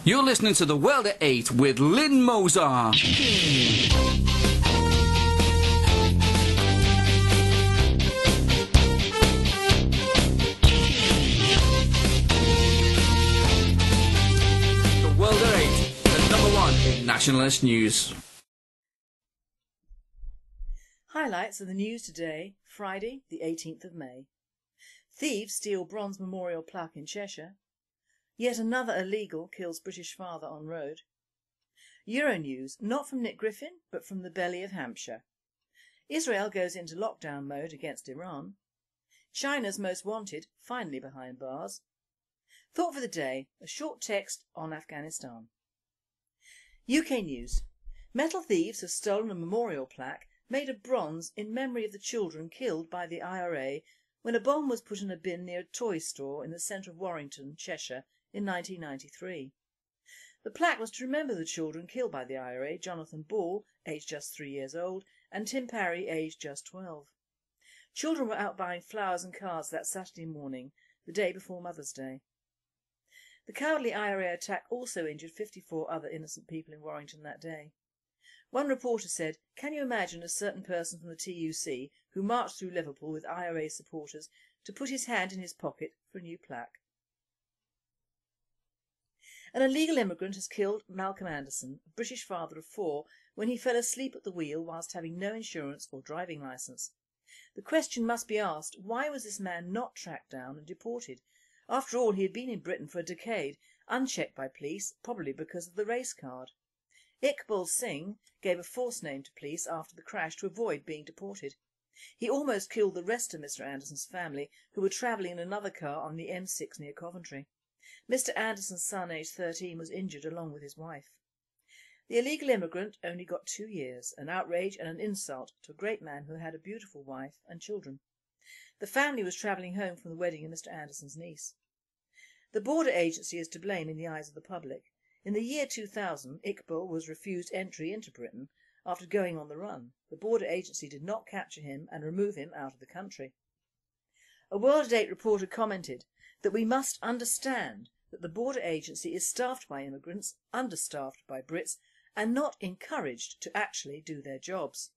You're listening to The World at 8 with Lynn Mozart. The World at 8, the number one in nationalist news. Highlights of the news today, Friday the 18th of May. Thieves steal bronze memorial plaque in Cheshire. Yet another illegal kills British father on road. Euronews, not from Nick Griffin, but from the Belly of Hampshire. Israel goes into lockdown mode against Iran. China's most wanted, finally behind bars. Thought for the day, a short text on Afghanistan. UK News. Metal thieves have stolen a memorial plaque made of bronze in memory of the children killed by the IRA when a bomb was put in a bin near a toy store in the centre of Warrington, Cheshire, in 1993. The plaque was to remember the children killed by the IRA, Jonathan Ball, aged just 3 years old, and Tim Parry, aged just 12. Children were out buying flowers and cards that Saturday morning, the day before Mother's Day. The cowardly IRA attack also injured 54 other innocent people in Warrington that day. One reporter said, "Can you imagine a certain person from the TUC who marched through Liverpool with IRA supporters to put his hand in his pocket for a new plaque?" An illegal immigrant has killed Malcolm Anderson, a British father of 4, when he fell asleep at the wheel whilst having no insurance or driving licence. The question must be asked, why was this man not tracked down and deported? After all, he had been in Britain for a decade, unchecked by police, probably because of the race card. Iqbal Singh gave a false name to police after the crash to avoid being deported. He almost killed the rest of Mr Anderson's family, who were travelling in another car on the M6 near Coventry. Mr Anderson's son, aged 13, was injured along with his wife. The illegal immigrant only got 2 years, an outrage and an insult to a great man who had a beautiful wife and children. The family was travelling home from the wedding of Mr Anderson's niece. The border agency is to blame in the eyes of the public. In the year 2000, Iqbal was refused entry into Britain after going on the run. The border agency did not capture him and remove him out of the country. A World at 8 reporter commented that we must understand that the border agency is staffed by immigrants, understaffed by Brits, and not encouraged to actually do their jobs.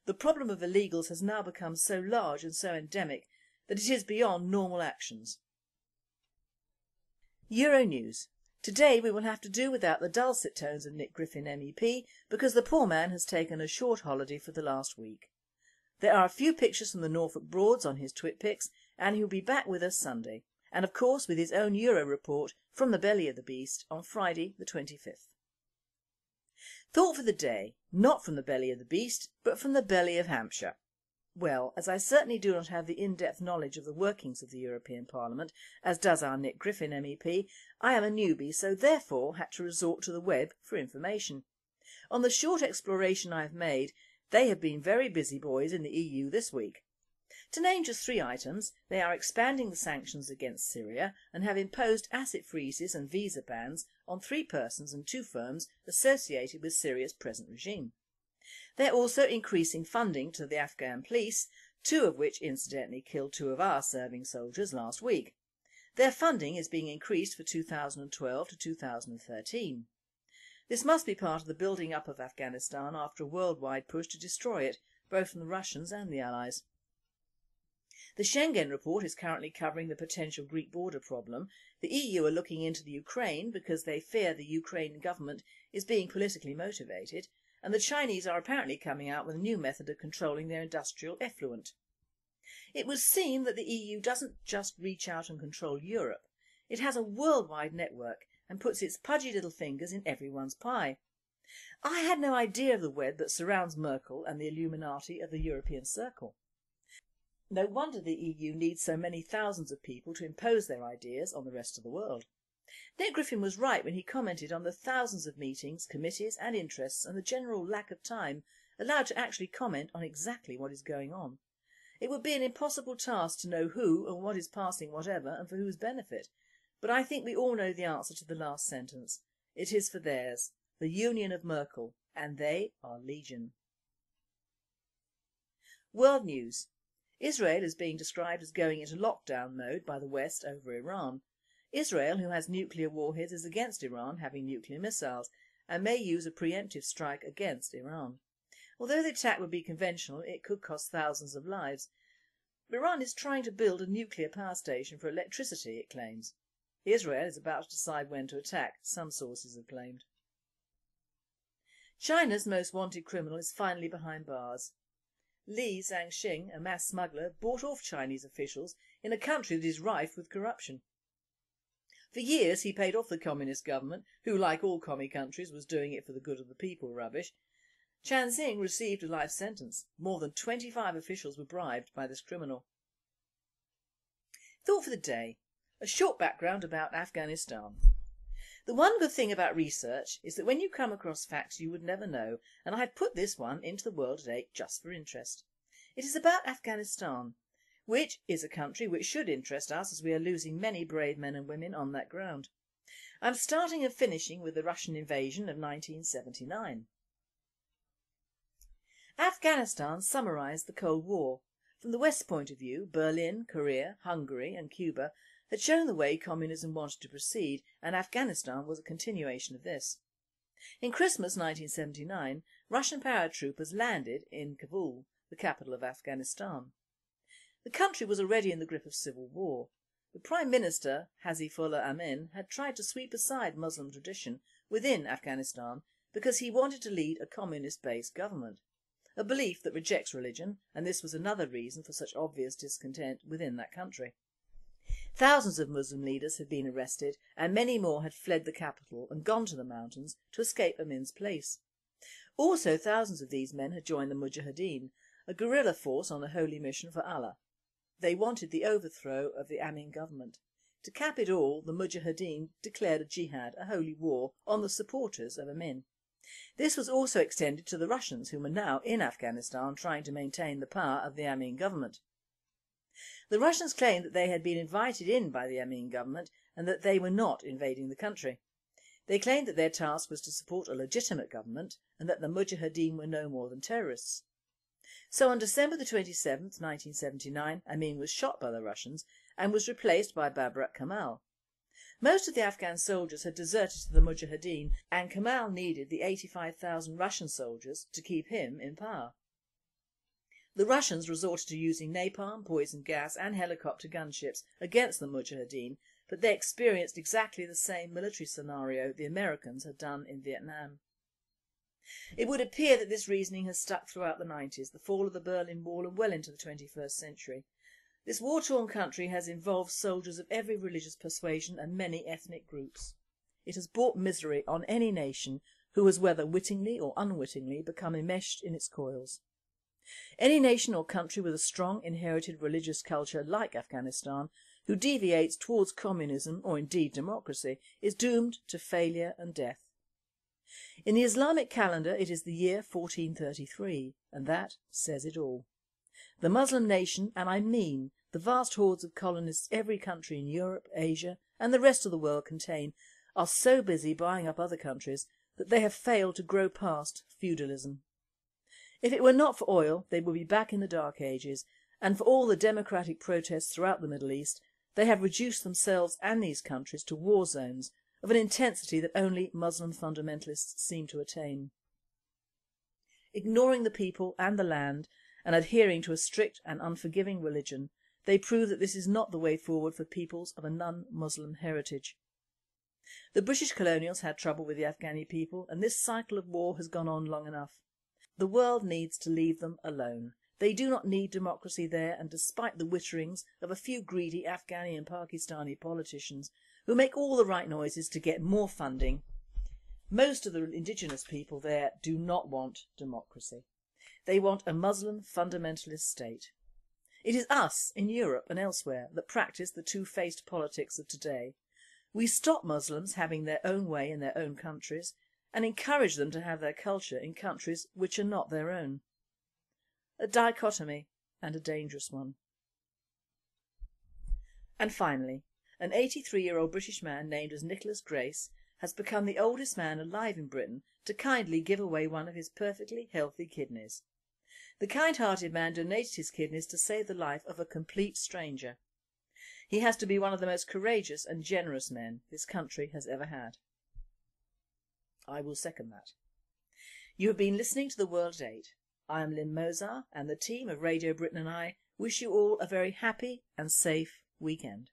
The problem of illegals has now become so large and so endemic that it is beyond normal actions. Euronews. Today we will have to do without the dulcet tones of Nick Griffin MEP because the poor man has taken a short holiday for the last week. There are a few pictures from the Norfolk Broads on his TwitPics and he will be back with us Sunday. And of course with his own Euro report from the belly of the beast on Friday the 25th. Thought for the day, not from the belly of the beast, but from the belly of Hampshire. Well, as I certainly do not have the in-depth knowledge of the workings of the European Parliament, as does our Nick Griffin MEP, I am a newbie, so therefore had to resort to the web for information. On the short exploration I have made, they have been very busy boys in the EU this week. To name just 3 items, they are expanding the sanctions against Syria and have imposed asset freezes and visa bans on 3 persons and 2 firms associated with Syria's present regime. They are also increasing funding to the Afghan police, 2 of which incidentally killed 2 of our serving soldiers last week. Their funding is being increased for 2012 to 2013. This must be part of the building up of Afghanistan after a worldwide push to destroy it, both from the Russians and the Allies. The Schengen report is currently covering the potential Greek border problem. The EU are looking into the Ukraine because they fear the Ukrainian government is being politically motivated, and the Chinese are apparently coming out with a new method of controlling their industrial effluent. It would seem that the EU doesn't just reach out and control Europe. It has a worldwide network and puts its pudgy little fingers in everyone's pie. I had no idea of the web that surrounds Merkel and the Illuminati of the European Circle. No wonder the EU needs so many thousands of people to impose their ideas on the rest of the world. Nick Griffin was right when he commented on the thousands of meetings, committees and interests and the general lack of time allowed to actually comment on exactly what is going on. It would be an impossible task to know who and what is passing whatever and for whose benefit, but I think we all know the answer to the last sentence. It is for theirs, the Union of Merkel, and they are legion. World News. Israel is being described as going into lockdown mode by the West over Iran. Israel, who has nuclear warheads, is against Iran having nuclear missiles and may use a preemptive strike against Iran. Although the attack would be conventional, it could cost thousands of lives. Iran is trying to build a nuclear power station for electricity, it claims. Israel is about to decide when to attack, some sources have claimed. China's most wanted criminal is finally behind bars. Li Zhangxing, a mass smuggler, bought off Chinese officials in a country that is rife with corruption. For years he paid off the communist government, who, like all commie countries, was doing it for the good of the people rubbish. Zhangxing received a life sentence. More than 25 officials were bribed by this criminal. Thought for the day. A short background about Afghanistan. The one good thing about research is that when you come across facts you would never know, and I have put this one into the world today just for interest. It is about Afghanistan, which is a country which should interest us as we are losing many brave men and women on that ground. I am starting and finishing with the Russian invasion of 1979. Afghanistan summarised the Cold War. From the West's point of view, Berlin, Korea, Hungary and Cuba had shown the way communism wanted to proceed, and Afghanistan was a continuation of this. In Christmas 1979, Russian paratroopers landed in Kabul, the capital of Afghanistan. The country was already in the grip of civil war. The Prime Minister, Hazifullah Amin, had tried to sweep aside Muslim tradition within Afghanistan because he wanted to lead a communist-based government, a belief that rejects religion, and this was another reason for such obvious discontent within that country. Thousands of Muslim leaders had been arrested and many more had fled the capital and gone to the mountains to escape Amin's place. Also, thousands of these men had joined the Mujahideen, a guerrilla force on a holy mission for Allah. They wanted the overthrow of the Amin government. To cap it all, the Mujahideen declared a jihad, a holy war, on the supporters of Amin. This was also extended to the Russians, who were now in Afghanistan trying to maintain the power of the Amin government. The Russians claimed that they had been invited in by the Amin government and that they were not invading the country. They claimed that their task was to support a legitimate government and that the Mujahideen were no more than terrorists. So on December the 27th, 1979, Amin was shot by the Russians and was replaced by Babrak Kemal. Most of the Afghan soldiers had deserted to the Mujahideen, and Kemal needed the 85,000 Russian soldiers to keep him in power. The Russians resorted to using napalm, poison gas and helicopter gunships against the Mujahideen, but they experienced exactly the same military scenario the Americans had done in Vietnam. It would appear that this reasoning has stuck throughout the 90s, the fall of the Berlin Wall and well into the 21st century. This war-torn country has involved soldiers of every religious persuasion and many ethnic groups. It has brought misery on any nation who has, whether wittingly or unwittingly, become enmeshed in its coils. Any nation or country with a strong inherited religious culture like Afghanistan, who deviates towards communism or indeed democracy, is doomed to failure and death. In the Islamic calendar it is the year 1433, and that says it all. The Muslim nation, and I mean the vast hordes of colonists every country in Europe, Asia and the rest of the world contain, are so busy buying up other countries that they have failed to grow past feudalism. If it were not for oil, they would be back in the Dark Ages, and for all the democratic protests throughout the Middle East, they have reduced themselves and these countries to war zones of an intensity that only Muslim fundamentalists seem to attain. Ignoring the people and the land and adhering to a strict and unforgiving religion, they prove that this is not the way forward for peoples of a non-Muslim heritage. The British colonials had trouble with the Afghani people, and this cycle of war has gone on long enough. The world needs to leave them alone. They do not need democracy there, and despite the witterings of a few greedy Afghani and Pakistani politicians who make all the right noises to get more funding, most of the indigenous people there do not want democracy. They want a Muslim fundamentalist state. It is us in Europe and elsewhere that practice the two-faced politics of today. We stop Muslims having their own way in their own countries and encourage them to have their culture in countries which are not their own. A dichotomy, and a dangerous one. And finally, an 83-year-old British man named as Nicholas Grace has become the oldest man alive in Britain to kindly give away one of his perfectly healthy kidneys. The kind-hearted man donated his kidneys to save the life of a complete stranger. He has to be one of the most courageous and generous men this country has ever had. I will second that. You have been listening to The World at 8. I am Lynn Mozart, and the team of Radio Britain and I wish you all a very happy and safe weekend.